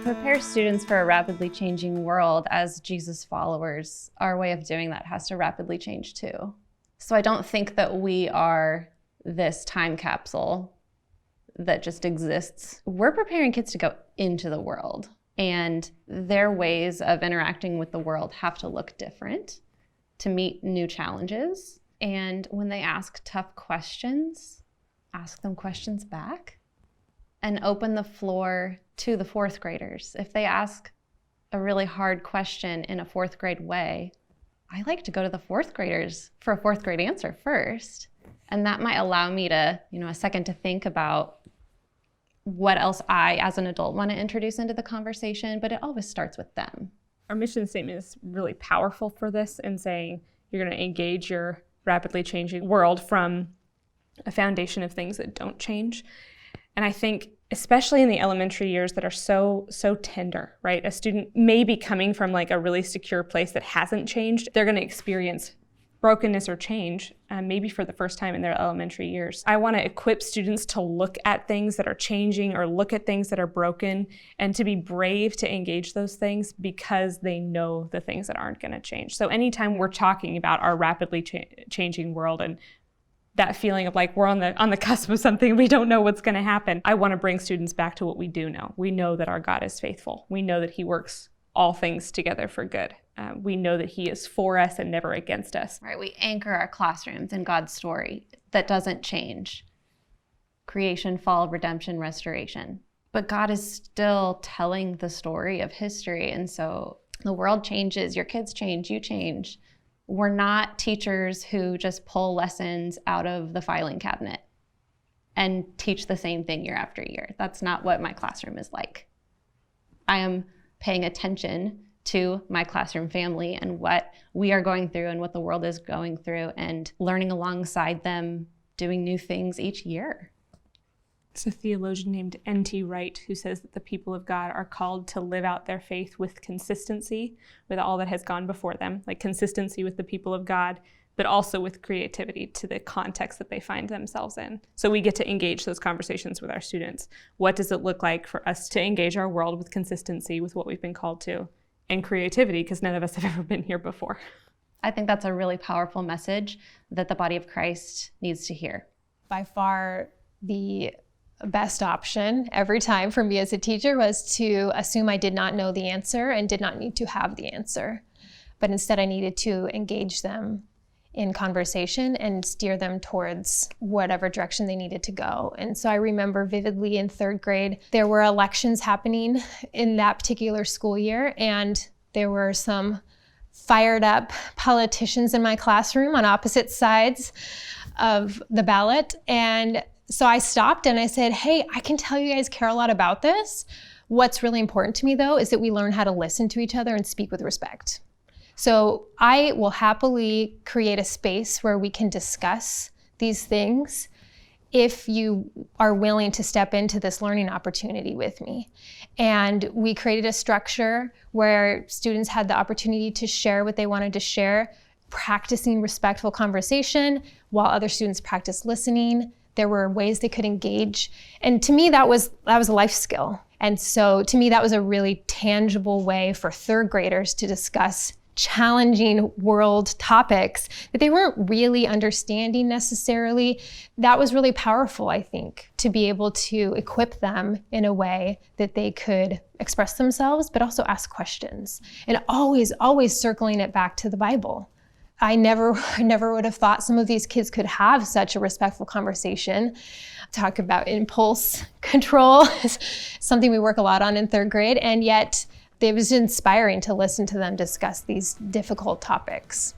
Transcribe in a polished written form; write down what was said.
prepare students for a rapidly changing world as Jesus followers, our way of doing that has to rapidly change too. So I don't think that we are this time capsule that just exists. We're preparing kids to go into the world, and their ways of interacting with the world have to look different to meet new challenges. And when they ask tough questions, ask them questions back and open the floor to the fourth graders. If they ask a really hard question in a fourth grade way, I like to go to the fourth graders for a fourth grade answer first. And that might allow me to, a second to think about what else I, as an adult, want to introduce into the conversation, but it always starts with them. Our mission statement is really powerful for this in saying you're going to engage your rapidly changing world from a foundation of things that don't change. And I think, especially in the elementary years that are so tender, right? A student may be coming from like a really secure place that hasn't changed. They're going to experience brokenness or change, maybe for the first time in their elementary years. I want to equip students to look at things that are changing or look at things that are broken and to be brave to engage those things because they know the things that aren't going to change. So anytime we're talking about our rapidly changing world and that feeling of like we're on the cusp of something, we don't know what's going to happen, I want to bring students back to what we do know. We know that our God is faithful. We know that he works all things together for good. We know that he is for us and never against us. Right, we anchor our classrooms in God's story that doesn't change. Creation, fall, redemption, restoration. But God is still telling the story of history. And so the world changes, your kids change, you change. We're not teachers who just pull lessons out of the filing cabinet and teach the same thing year after year. That's not what my classroom is like. I am paying attention to my classroom family and what we are going through and what the world is going through and learning alongside them, doing new things each year. It's a theologian named N.T. Wright who says that the people of God are called to live out their faith with consistency with all that has gone before them, like consistency with the people of God, but also with creativity to the context that they find themselves in. So we get to engage those conversations with our students. What does it look like for us to engage our world with consistency with what we've been called to, and creativity, because none of us have ever been here before. I think that's a really powerful message that the body of Christ needs to hear. By far, the best option every time for me as a teacher was to assume I did not know the answer and did not need to have the answer. But instead, I needed to engage them in conversation and steer them towards whatever direction they needed to go. And so I remember vividly in third grade, there were elections happening in that particular school year, and there were some fired up politicians in my classroom on opposite sides of the ballot. And so I stopped and I said, hey, I can tell you guys care a lot about this. What's really important to me though is that we learn how to listen to each other and speak with respect. So I will happily create a space where we can discuss these things if you are willing to step into this learning opportunity with me. And we created a structure where students had the opportunity to share what they wanted to share, practicing respectful conversation while other students practiced listening. There were ways they could engage. And to me, that was a life skill. And so to me, that was a really tangible way for third graders to discuss challenging world topics that they weren't really understanding necessarily. That was really powerful, I think, to be able to equip them in a way that they could express themselves, but also ask questions. And always circling it back to the Bible. I never would have thought some of these kids could have such a respectful conversation. Talk about impulse control is something we work a lot on in third grade, and yet it was inspiring to listen to them discuss these difficult topics.